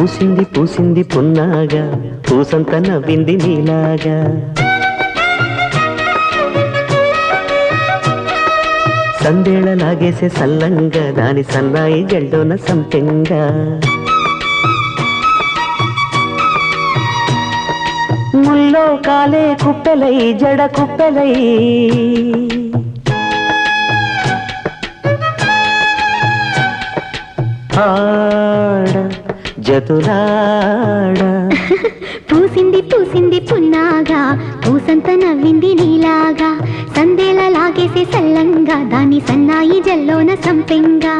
పూసింది పూసింది పున్నాగా పూసంత నవ్వింది నీలాగా సందేళ లాగేసే సల్లంగా దాని సన్నాయి జల్డోన సంపెంగా ముల్లో కాలే కుప్పెలై జడ కుప్పెలై ఆడ జతులాడ పూసింది పూసింది పున్నాగా పూసంత నవ్వింది నీలాగా సందేళ లాగేసే సల్లంగా దాని సన్నాయి జల్లోన సంపెంగా